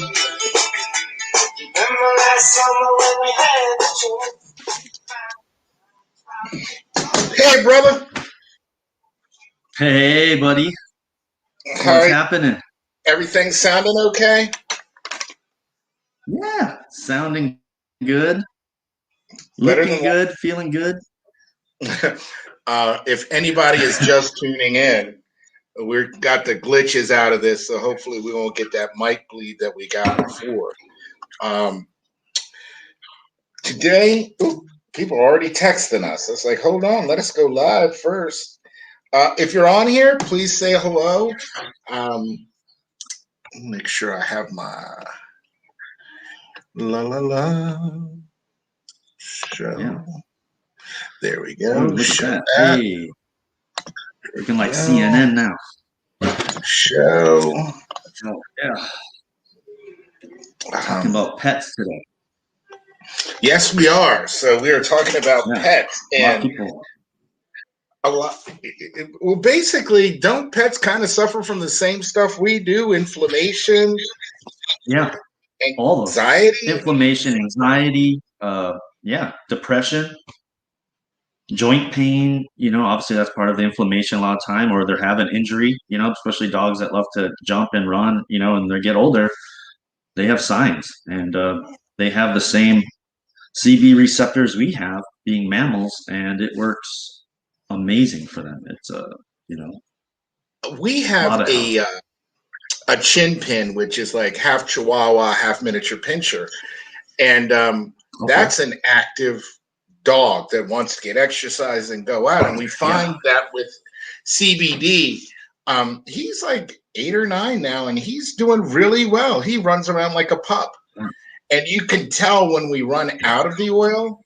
Remember last summer when we had the chance? Hey, brother. Hey, buddy. How What's are you? happening? Everything sounding okay? Yeah, sounding good, Better looking than good, feeling good. if anybody is just tuning in, we've got the glitches out of this, so hopefully we won't get that mic bleed that we got before. Um, today, people are already texting us. It's like, hold on, let us go live first. If you're on here, please say hello. Make sure I have my la la la show. Yeah. There we Oh, go. look at Show that. that. Hey, looking like Go. CNN now. Show. Oh, yeah. Talking about pets today. Yes, we are. So we are talking about Yeah, pets a lot of and people. a lot. Well, basically, don't pets kind of suffer from the same stuff we do? Inflammation, Yeah, all those anxiety. inflammation, anxiety. Yeah, depression, joint pain. Obviously that's part of the inflammation a lot of time, or they're having injury. Especially dogs that love to jump and run. And they get older, they have signs, and they have the same CB receptors we have, being mammals, and it works amazing for them. It's you know, We a lot have of health. a chin pin, which is like half Chihuahua, half miniature pincher, and Okay. that's an active dog that wants to get exercise and go out. And we Yeah. find that with CBD, he's like 8 or 9 now, and he's doing really well. He runs around like a pup, and you can tell when we run out of the oil.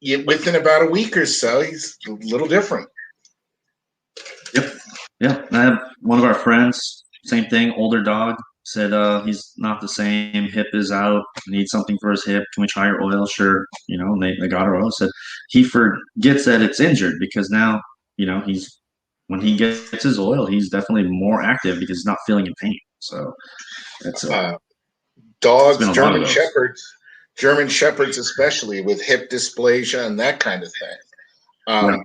Within about a week or so, he's a little different. Yep. Yeah. I have one of our friends, same thing, older dog, said he's not the same. Hip is out, needs something for his hip. Can we try your oil? Sure. And they got our oil. Said he forgets that it's injured because now, he's when he gets his oil, he's definitely more active because he's not feeling in pain. So it's Uh, it's been Dogs, a lot of those. German shepherds, especially with hip dysplasia and that kind of thing. Yeah. Um,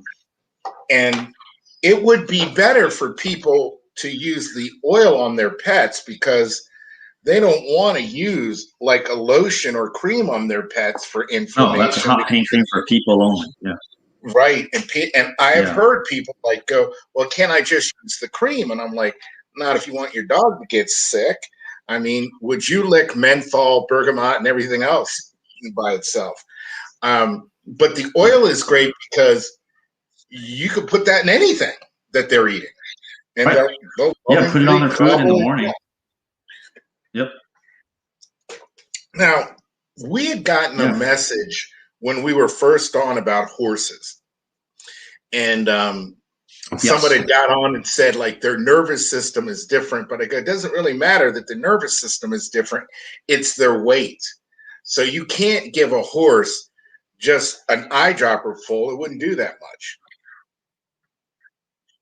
and it would be better for people to use the oil on their pets because they don't want to use like a lotion or cream on their pets for No, that's a inflammation. hot pain thing for people only. Yeah. Right. And I have Yeah. heard people like go, well, can I just use the cream? And I'm like, not if you want your dog to get sick. I mean, would you lick menthol, bergamot, and everything else by itself? But the oil is great because you could put that in anything that they're eating, and Right. they'll Yeah. Put it on lovingly their food in the gobble. morning. Yep. Now, we had gotten a Yeah. message when we were first on about horses, and Yes. somebody got on and said like their nervous system is different, but it doesn't really matter that the nervous system is different. It's their weight. So you can't give a horse just an eyedropper full. It wouldn't do that much.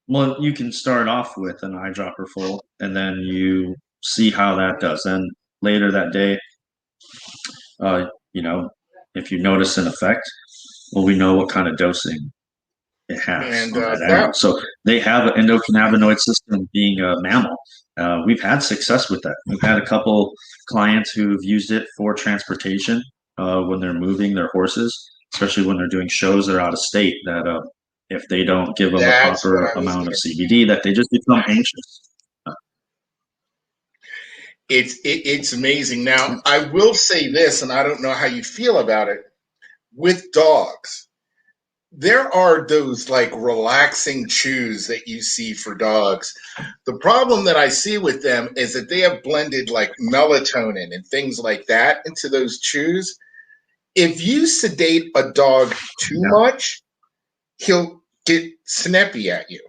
Well, you can start off with an eyedropper full, and then you see how that does. And later that day, uh, you know, if you notice an effect, well, we know what kind of dosing it has And on that that animal. So they have an endocannabinoid system, being a mammal. We've had success with that. We've had a couple clients who've used it for transportation when they're moving their horses, especially when they're doing shows that are out of state. That if they don't give them the that's what proper I was amount going of to. CBD, that they just become anxious. It's amazing. Now I will say this, and I don't know how you feel about it with dogs. There are those like relaxing chews that you see for dogs. The problem that I see with them is that they have blended like melatonin and things like that into those chews. If you sedate a dog too Yeah. much, he'll get snappy at you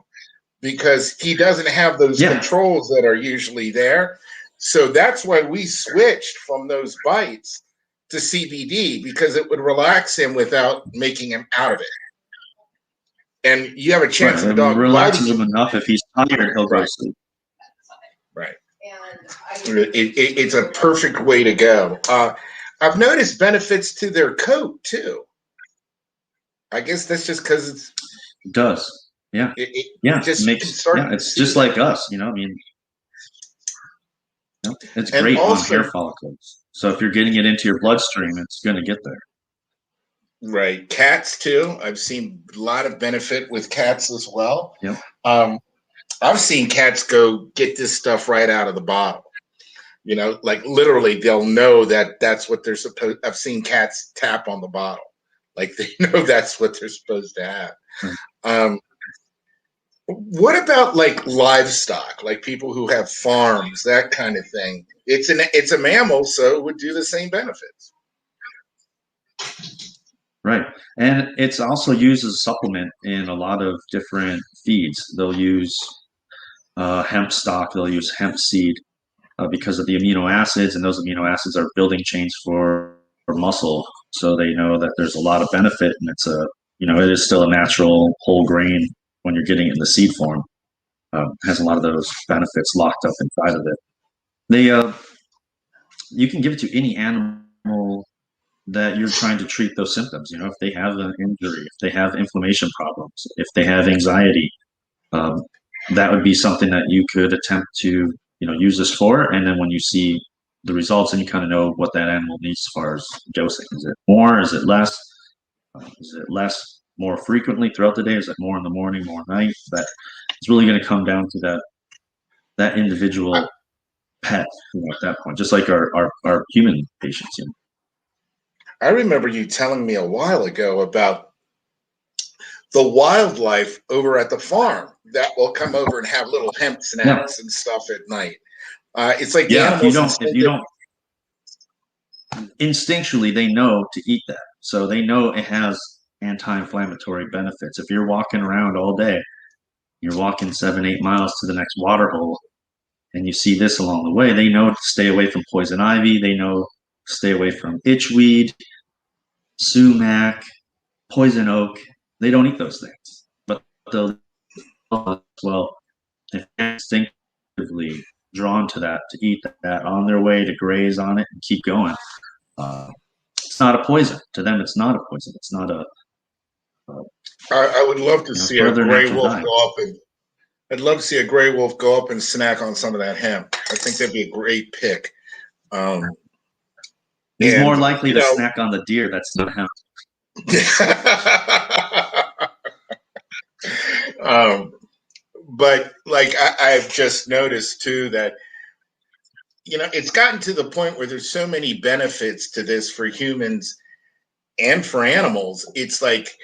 because he doesn't have those Yeah. controls that are usually there. So that's why we switched from those bites to CBD because it would relax him without making him out of it. And you have a Right. chance of a It dog biting relaxes you. him enough. If he's tired, he'll go to Right, sleep. right. It's a perfect way to go. I've noticed benefits to their coat too. I guess that's just because It does. Yeah. it Yeah. It just you can makes, start yeah, to it's see just that. like us, you know, I mean, you know, it's And great on also, hair follicles. So if you're getting it into your bloodstream, it's going to get there. right, cats too. I've seen a lot of benefit with cats as well. Yep. Um, I've seen cats go get this stuff right out of the bottle. You know, like literally, they'll know that that's what they're supposed. I've seen cats tap on the bottle, like they know that's what they're supposed to have. Right. Um, what about like livestock, like people who have farms, that kind of thing? It's a mammal, so it would do the same benefits. Right. And it's also used as a supplement in a lot of different feeds. They'll use hemp stock, they'll use hemp seed because of the amino acids, and those amino acids are building chains for muscle. So they know that there's a lot of benefit, and it's a, you know, it is still a natural whole grain when you're getting it in the seed form. Has a lot of those benefits locked up inside of it. They, you can give it to any animal that you're trying to treat those symptoms. You know, if they have an injury, if they have inflammation problems, if they have anxiety, um, that would be something that you could attempt to, you know, use this for. And then when you see the results, and you kind of know what that animal needs as far as dosing. Is it more? Is it less? Is it less more frequently throughout the day? Is it more in the morning, more at night? That it's really going to come down to that I, individual pet, you know, at that point, just like our human patients. You know? I remember you telling me a while ago about the wildlife over at the farm that will come over and have little hemp Yeah, snacks and stuff at night. It's like the yeah. animals If you instinctive. don't instinctually, they know to eat that, so they know it has anti-inflammatory benefits. If you're walking around all day, you're walking 7, 8 miles to the next water hole, and you see this along the way, they know to stay away from poison ivy. They know to stay away from itchweed, sumac, poison oak. They don't eat those things, but they'll, well, if they're instinctively drawn to that, to eat that on their way to graze on it and keep going. Uh, it's not a poison to them. It's not a poison. It's not a I would love to you know, see part a of their gray natural wolf diet. go up and I'd love to see a gray wolf go up and snack on some of that hemp. I think that'd be a great pick. Um, He's more and likely you to know, snack on the deer that's not him. um, but like I've just noticed too that it's gotten to the point where there's so many benefits to this for humans and for animals. It's like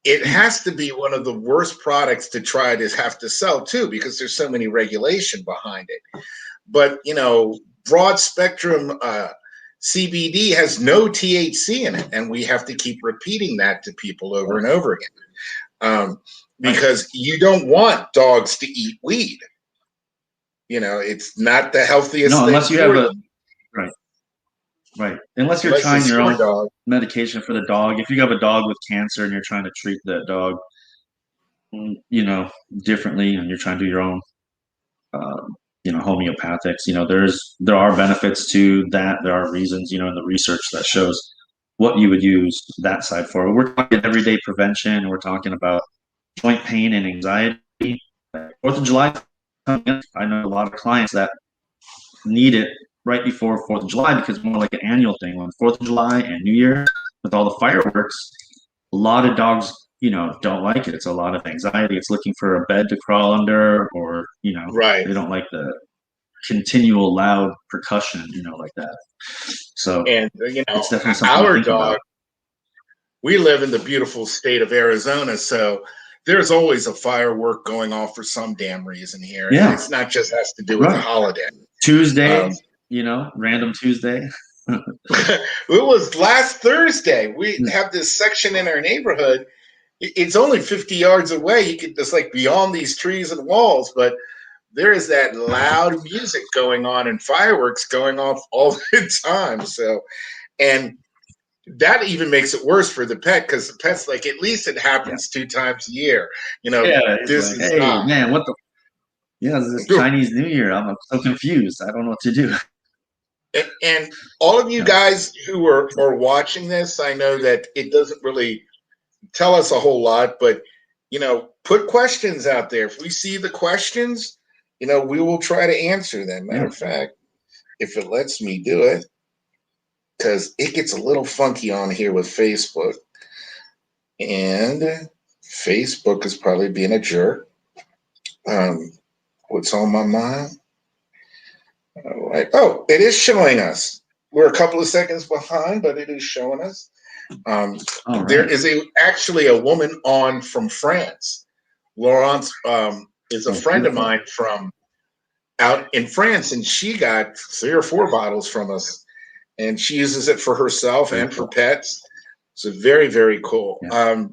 it has to be one of the worst products to try to have to sell too because there's so many regulation behind it. But broad spectrum CBD has no THC in it, and we have to keep repeating that to people over and over again Right. because you don't want dogs to eat weed. It's not the healthiest No, thing unless you have for a them, right, right. Unless you're unless trying it's your your own dog. medication for the dog. If you have a dog with cancer and you're trying to treat that dog, you know, differently, and you're trying to do your own, you know, homeopathics. You know, there are benefits to that. There are reasons, you know, in the research that shows what you would use that side for. We're talking everyday prevention. We're talking about joint pain and anxiety. 4th of July, I know a lot of clients that need it right before 4th of July because it's more like an annual thing. When 4th of July and New Year, with all the fireworks, a lot of dogs, you know, don't like it. It's a lot of anxiety. It's looking for a bed to crawl under, or you know, Right. they don't like the continual loud percussion, you know, like that. So And it's definitely something to our think dog, about. we live in the beautiful state of Arizona, so there's always a firework going off for some damn reason here, and Yeah, it's not just has to do with the right. holiday. Tuesday, Um, you know, random Tuesday. it was last Thursday. We have this section in our neighborhood. It's only 50 yards away. You could just like beyond these trees and walls, but there is that loud music going on and fireworks going off all the time. So, and that even makes it worse for the pet because the pet's like, at least it Yeah, happens 2 times a year. yeah. It's This like, is hey, not. man, what the? Yeah, this Chinese New Year. I'm so confused. I don't know what to do. And all of you Yeah. guys who are watching this, I know that it doesn't really tell us a whole lot, but put questions out there. If we see the questions, we will try to answer them. Matter Yeah. of fact, if it lets me do it, because it gets a little funky on here with Facebook, and Facebook is probably being a jerk. What's on my mind? All right. Oh, it is showing us. We're a couple of seconds behind, but it is showing us. There is actually a woman on from France. Laurence is a friend of mine from out in France, and she got 3 or 4 bottles from us, and she uses it for herself and for pets. So very, very cool. Yeah.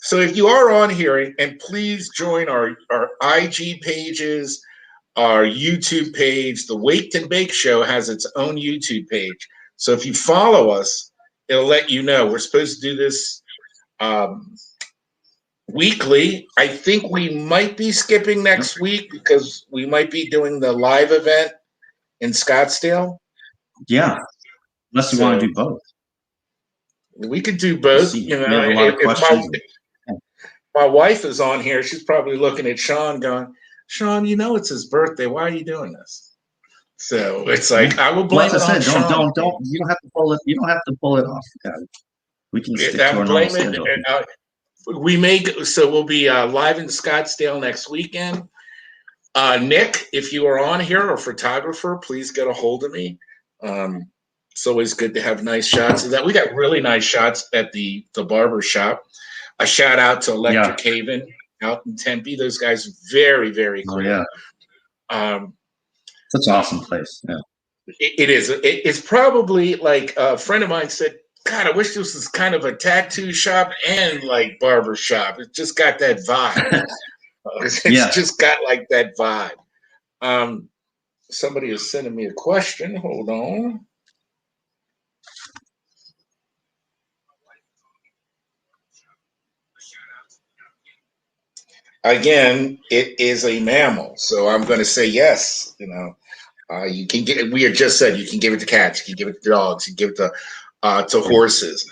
So if you are on here, and please join our IG pages, our YouTube page. The Waked and Bake Show has its own YouTube page. So if you follow us, it'll let you know. We're supposed to do this weekly. I think we might be skipping next week because we might be doing the live event in Scottsdale. Yeah, unless you want to do both. We could do both. We have a lot of questions. My wife is on here. She's probably looking at Sean going, Sean, it's his birthday. Why are you doing this? So it's like, I will blame it on Sean. Don't. You don't have to pull it. You don't have to pull it off. Yeah. We can stick to our normal schedule. We'll be live in Scottsdale next weekend. Nick, if you are on here, or photographer, please get a hold of me. It's always good to have nice shots of that. We got really nice shots at the barber shop. A shout out to Electric Haven out in Tempe. Those guys are very, very cool. Oh, yeah. Such an awesome place. Yeah. It is. It's probably like a friend of mine said, God, I wish this was kind of a tattoo shop and like barber shop. It just got that vibe. It's just got like that vibe. Somebody is sending me a question. Hold on. Again, it is a mammal, so I'm going to say yes. You can get. We had just said you can give it to cats, you can give it to dogs, you can give it to horses.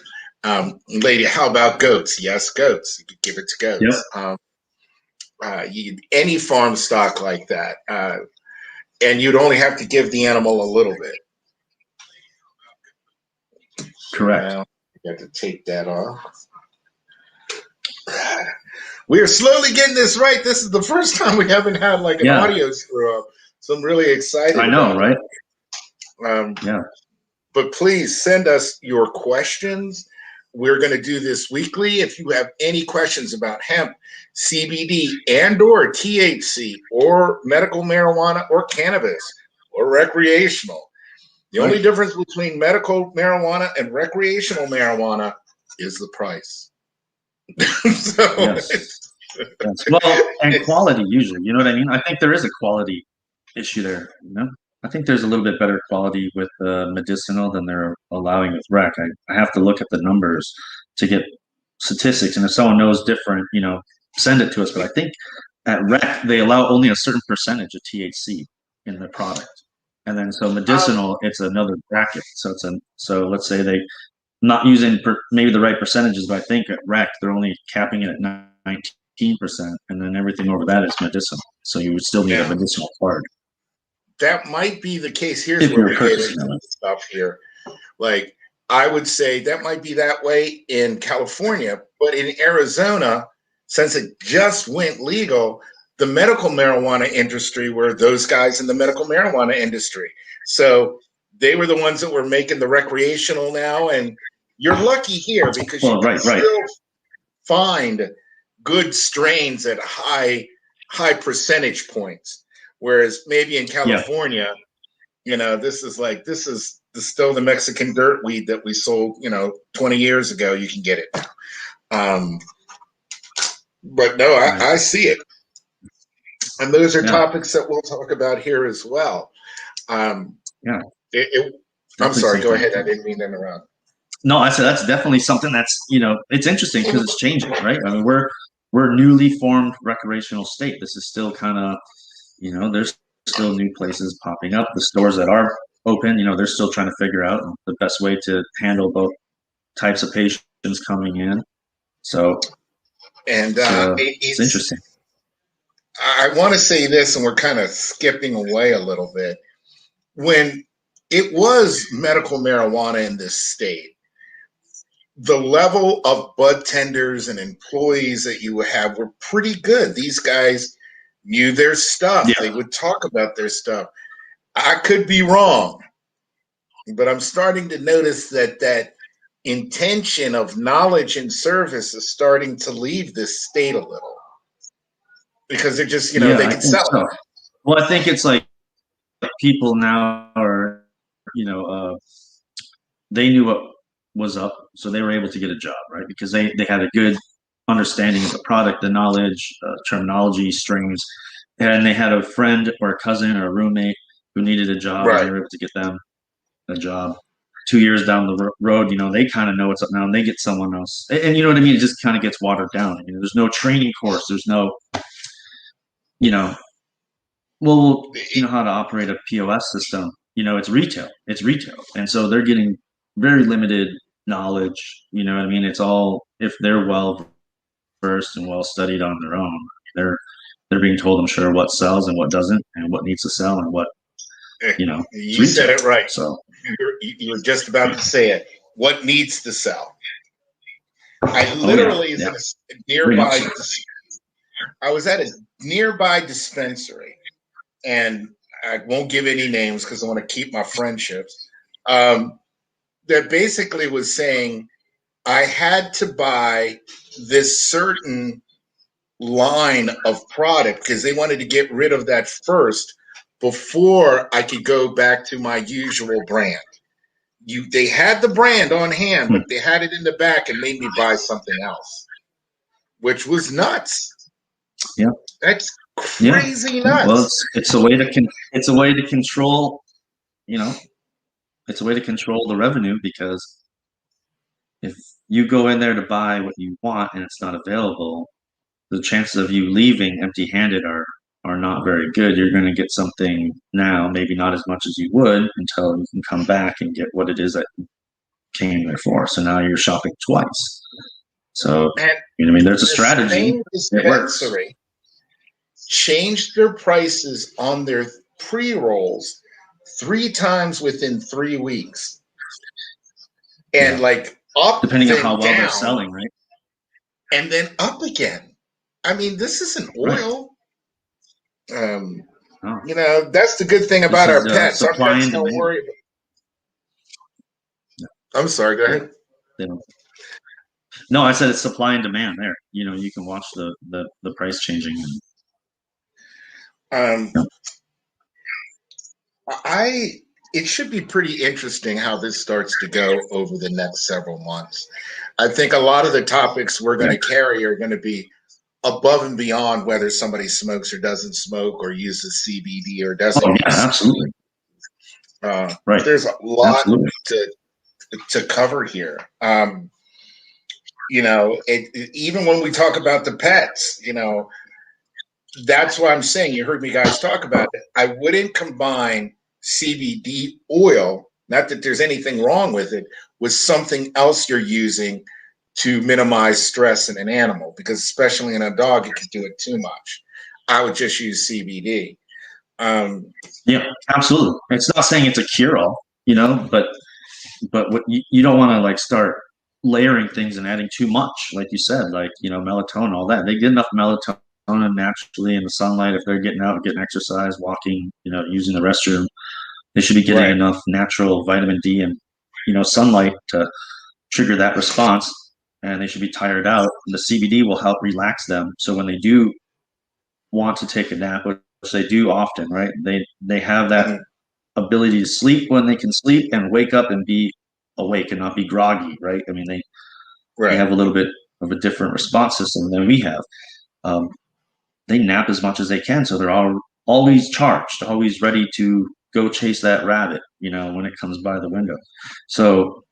Lady, how about goats? Yes, goats. You can give it to goats. Yep. Any farm stock like that, and you'd only have to give the animal a little bit. Correct. Now, you have to take that off. We are slowly getting this right. This is the first time we haven't had like an audio screw up. So I'm really excited. I know, right? Yeah. But please send us your questions. We're going to do this weekly. If you have any questions about hemp, CBD, and or THC, or medical marijuana, or cannabis, or recreational, the only difference between medical marijuana and recreational marijuana is the price. Yes. Well, and quality usually, you know what I mean? I think there is a quality issue there, I think there's a little bit better quality with medicinal than they're allowing with rec. I have to look at the numbers to get statistics, and if someone knows different, send it to us. But I think at rec they allow only a certain percentage of THC in the product, and then so medicinal it's another bracket. So let's say they not using maybe the right percentages, but I think at rec they're only capping it at 19%, and then everything over that is medicinal. So you would still need a medicinal card. That might be the case. Here's where we get into stuff here. Like, I would say that might be that way in California, but in Arizona, since it just went legal, the medical marijuana industry were those guys in the medical marijuana industry. So they were the ones that were making the recreational now, and you're lucky here because you can still find good strains at high percentage points. Whereas maybe in California, this is still the Mexican dirt weed that we sold, 20 years ago. You can get it now. But no, I see it. And those are topics that we'll talk about here as well. I'm sorry, go ahead. I didn't mean to interrupt. No, I said that's definitely something that's, it's interesting because it's changing, right? I mean, we're a newly formed recreational state. This is still kind of, there's still new places popping up. The stores that are open, they're still trying to figure out the best way to handle both types of patients coming in. So, And it's interesting. I want to say this, and we're kind of skipping away a little bit. When it was medical marijuana in this state, the level of bud tenders and employees that you would have were pretty good. These guys knew their stuff. Yeah. They would talk about their stuff. I could be wrong, but I'm starting to notice that intention of knowledge and service is starting to leave this state a little because they're just, they can sell it. Well, I think it's like people now are, they knew what was up, so they were able to get a job, right? Because they had a good understanding of the product, the knowledge, terminology, strings, and they had a friend or a cousin or a roommate who needed a job, right. and they were able to get them a job. 2 years down the road, they kind of know what's up now, and they get someone else, and you know what I mean. It just kind of gets watered down. There's no training course. There's no, well, how to operate a POS system. It's retail. And so they're getting very limited knowledge. You know what I mean? It's all, if they're well versed and well studied on their own, they're being told, I'm sure, what sells and what doesn't, and what needs to sell and what, You said it right. So you were just about to say it. What needs to sell? I literally was at a nearby. I was at a nearby dispensary, and I won't give any names because I want to keep my friendships. That basically was saying I had to buy this certain line of product because they wanted to get rid of that first before I could go back to my usual brand. They had the brand on hand, but they had it in the back and made me buy something else, which was nuts. Yeah, that's crazy nuts. Well, it's a way to control. It's a way to control the revenue, because if you go in there to buy what you want and it's not available, the chances of you leaving empty-handed are not very good. You're going to get something now, maybe not as much as you would, until you can come back and get what it is that you came there for. So now you're shopping twice. So, there's a strategy. It works. Changed their prices on their pre-rolls 3 times within 3 weeks. And up, depending on how well they're selling, right? And then up again. This isn't oil. That's the good thing about our pets. Our pets don't worry about it. I'm sorry, go ahead. No, I said it's supply and demand there. You can watch the price changing. It should be pretty interesting how this starts to go over the next several months. I think a lot of the topics we're going to carry are going to be above and beyond whether somebody smokes or doesn't smoke or uses CBD or doesn't. Oh, yeah, absolutely. Right. There's a lot to cover here. Even when we talk about the pets, that's why I'm saying, you heard me guys talk about it. I wouldn't combine CBD oil, not that there's anything wrong with it, with something else you're using to minimize stress in an animal, because especially in a dog, it can do it too much. I would just use CBD. Yeah, absolutely. It's not saying it's a cure-all, but what you don't want to start layering things and adding too much, like you said, melatonin, all that. They get enough melatonin naturally in the sunlight. If they're getting out, getting exercise, walking, using the restroom, they should be getting enough natural vitamin D and sunlight to trigger that response, and they should be tired out. And the CBD will help relax them, so when they do want to take a nap, which they do often, right, they have that ability to sleep when they can sleep and wake up and be awake and not be groggy, right? They have a little bit of a different response system than we have. They nap as much as they can, so they're always charged, always ready to go chase that rabbit, when it comes by the window. So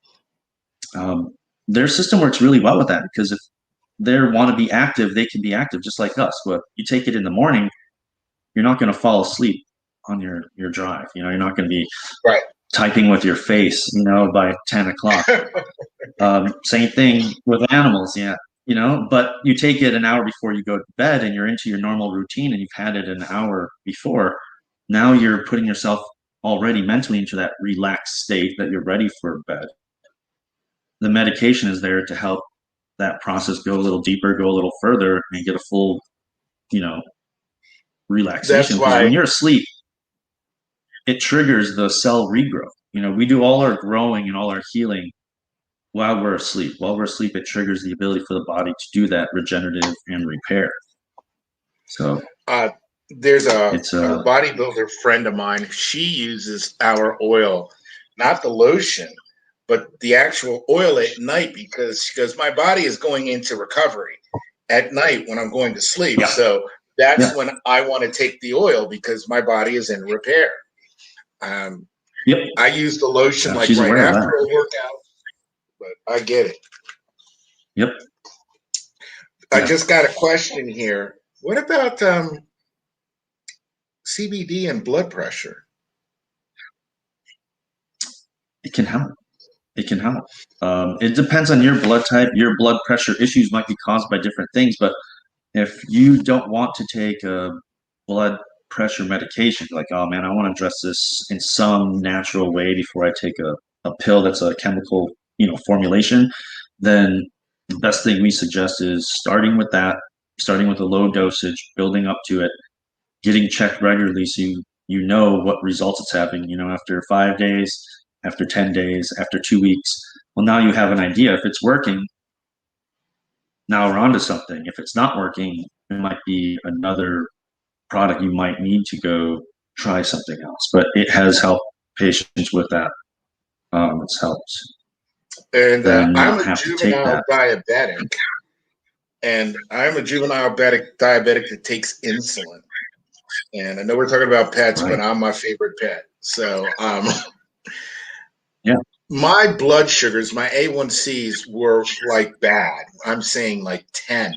their system works really well with that, because if they want to be active, they can be active just like us. But you take it in the morning, you're not going to fall asleep on your drive. You're not going to be Right. typing with your face, by 10 o'clock. Same thing with animals, yeah. But you take it an hour before you go to bed and you're into your normal routine and you've had it an hour before. Now you're putting yourself already mentally into that relaxed state that you're ready for bed. The medication is there to help that process go a little deeper, go a little further, and get a full, relaxation. That's Because when why. you're asleep, it triggers the cell regrowth. We do all our growing and all our healing while we're asleep. While we're asleep, it triggers the ability for the body to do that regenerative and repair. So there's a it's bodybuilder friend of mine. She uses our oil, not the lotion, but the actual oil at night, because she goes, my body is going into recovery at night when I'm going to sleep. Yeah. So that's when I want to take the oil because my body is in repair. Yep. I use the lotion like right after a workout, but I get it. Yep. I just got a question here. What about CBD and blood pressure? It can help. It can help. It depends on your blood type. Your blood pressure issues might be caused by different things, but if you don't want to take a blood pressure medication, like, oh man, I want to address this in some natural way before I take a pill that's a chemical, formulation, then the best thing we suggest is starting with a low dosage, building up to it, getting checked regularly so you know what results it's having, after 5 days, after 10 days, after 2 weeks. Well, now you have an idea. If it's working, now we're onto something. If it's not working, it might be another product you might need to go try something else. But it has helped patients with that. It's helped. And I'm a juvenile diabetic. And I'm a juvenile diabetic that takes insulin. And I know we're talking about pets, right, but I'm my favorite pet. So, yeah. My blood sugars, my A1Cs were like bad. I'm saying like 10.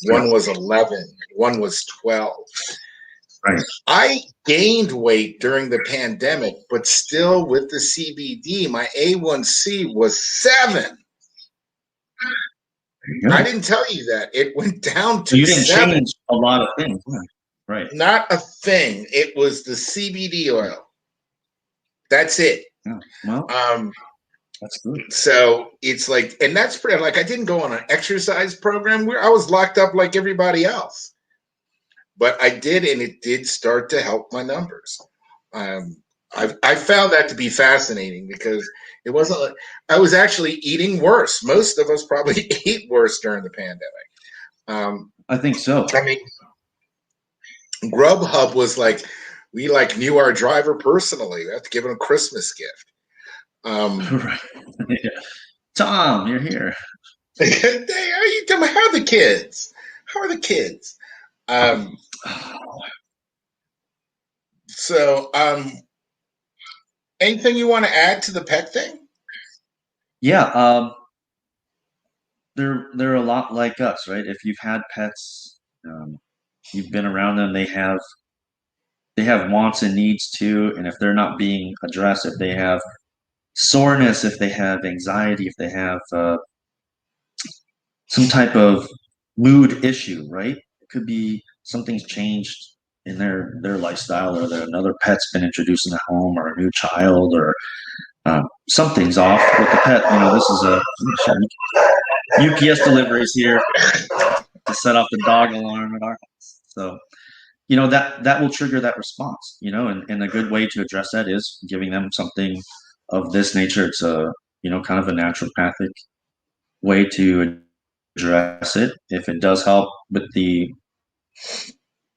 One was 11. One was 12. Right. I gained weight during the pandemic, but still with the CBD, my A1C was 7. I didn't tell you that. It went down to 7. You didn't change a lot of things. Right. Not a thing. It was the CBD oil. That's it. Yeah. Well, that's good. So it's like, and that's pretty, like, I didn't go on an exercise program where I was locked up like everybody else, but I did, and it did start to help my numbers. I found that to be fascinating because it wasn't like I was actually eating worse. Most of us probably ate worse during the pandemic. I think so. I mean, Grubhub was like, we like knew our driver personally. We have to give him a Christmas gift. Right. Yeah. Tom, you're here. Hey, how you doing? How are the kids? How are the kids? So, anything you want to add to the pet thing? Yeah, they're a lot like us, right? If you've had pets, you've been around them. They have wants and needs too, and if they're not being addressed, if they have soreness, if they have anxiety, if they have some type of mood issue, right? It could be something's changed in their lifestyle, or that another pet's been introduced in the home, or a new child, or something's off with the pet. This is a UPS deliveries here to set off the dog alarm at our house. So, that will trigger that response, and a good way to address that is giving them something of this nature. It's a, kind of a naturopathic way to address it. If it does help with the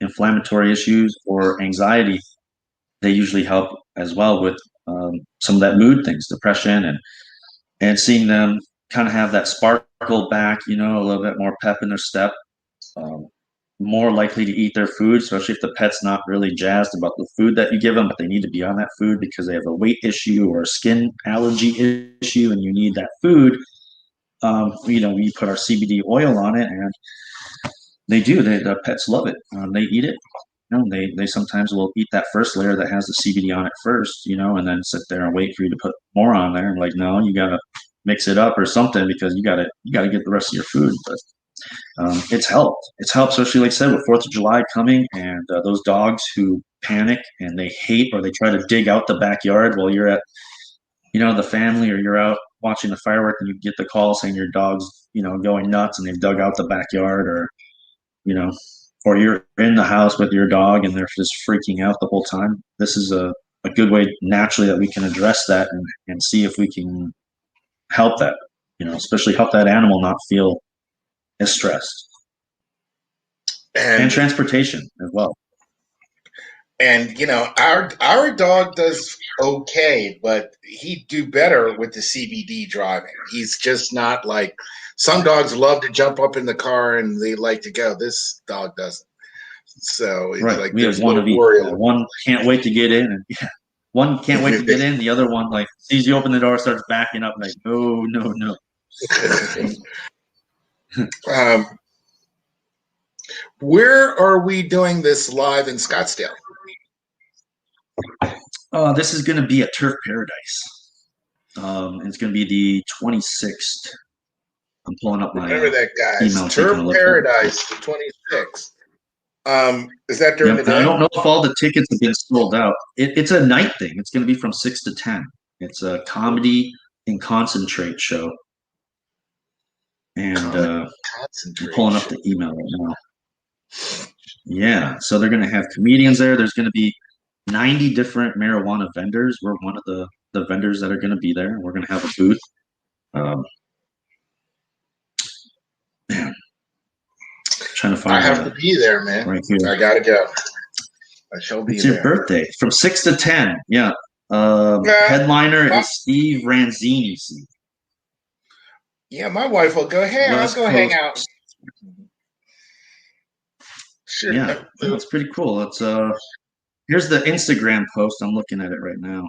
inflammatory issues or anxiety, they usually help as well with some of that mood things, depression, and seeing them kind of have that sparkle back, a little bit more pep in their step, more likely to eat their food, especially if the pet's not really jazzed about the food that you give them, but they need to be on that food because they have a weight issue or a skin allergy issue and you need that food. We put our CBD oil on it, and they do. The pets love it. They eat it. they sometimes will eat that first layer that has the CBD on it first, and then sit there and wait for you to put more on there. Like, no, you gotta mix it up or something because you gotta get the rest of your food. But it's helped. It's helped, especially like I said with 4th of July coming, and those dogs who panic and they hate or they try to dig out the backyard while you're at the family, or you're out watching the firework and you get the call saying your dog's going nuts and they've dug out the backyard, or you know or you're in the house with your dog and they're just freaking out the whole time. This is a good way naturally that we can address that and see if we can help that, especially help that animal not feel as stressed. And transportation as well. And our dog does okay, but he'd do better with the CBD driving. He's just not like some dogs love to jump up in the car and they like to go. This dog doesn't. So it's like we have one of each. One can't wait to get in, and one can't wait to get in. The other one like sees you open the door, starts backing up, like no. Where are we doing this live in Scottsdale? This is going to be at Turf Paradise. It's going to be the 26th. I'm pulling up my remember that, guys. Turf Paradise, the 26th. Is that during the day? I don't know if all the tickets have been sold out. It's a night thing. It's going to be from 6 to 10. It's a comedy and concentrate show. And I'm pulling up the email right now. Yeah, so they're going to have comedians there. There's going to be 90 different marijuana vendors. We're one of the vendors that are going to be there. We're going to have a booth. Man, trying to find. I have to be there, man. Right here. I gotta go. I shall be there. It's your birthday from 6 to 10. Yeah. Headliner is Steve Ranzini. Yeah, my wife will go. Hey, I'll go hang out. Sure. Yeah, it's pretty cool. It's here's the Instagram post. I'm looking at it right now.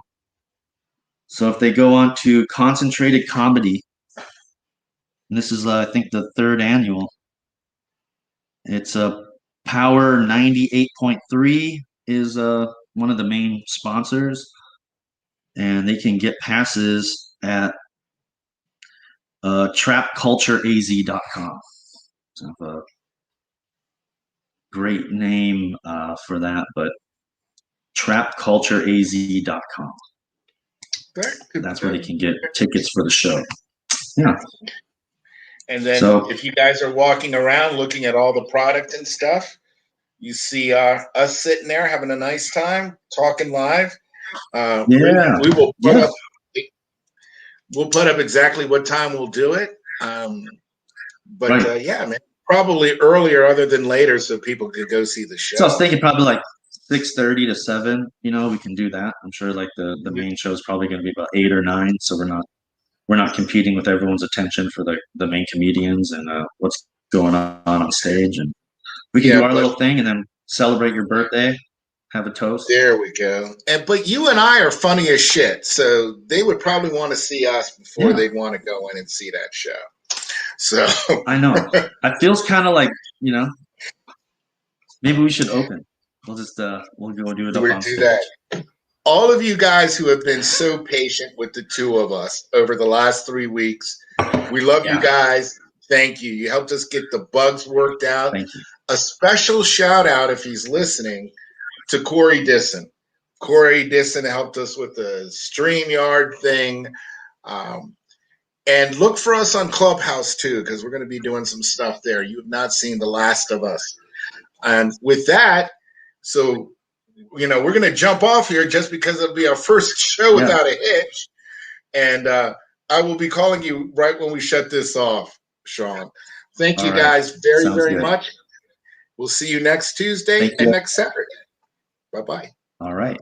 So if they go on to Concentrated Comedy, and this is I think the 3rd annual. It's a Power 98.3 is one of the main sponsors, and they can get passes at trapcultureaz.com. So a great name for that, but trapcultureaz.com. That's where they can get tickets for the show. Yeah. And then if you guys are walking around looking at all the product and stuff, you see us sitting there having a nice time, talking live. We will put up. We'll put up exactly what time we'll do it. Yeah, man, probably earlier other than later so people could go see the show. So I was thinking probably like 6:30 to 7, we can do that. I'm sure like the main show is probably going to be about 8 or 9, so we're not competing with everyone's attention for the main comedians and what's going on stage, and we can do our little thing and then celebrate your birthday, have a toast. There we go. But you and I are funny as shit, so they would probably want to see us before they'd want to go in and see that show. So I know it feels kind of like maybe we should open. We'll just we'll go do it up on stage. That. All of you guys who have been so patient with the two of us over the last 3 weeks, we love you guys. Thank you. You helped us get the bugs worked out. Thank you. A special shout out, if he's listening, to Corey Disson. Corey Disson helped us with the StreamYard thing. And look for us on Clubhouse too, because we're going to be doing some stuff there. You have not seen The Last of Us. And with that, so we're going to jump off here just because it'll be our first show without a hitch. And I will be calling you right when we shut this off, Sean. Thank you guys very much. We'll see you next Tuesday and next Saturday. Bye-bye. All right.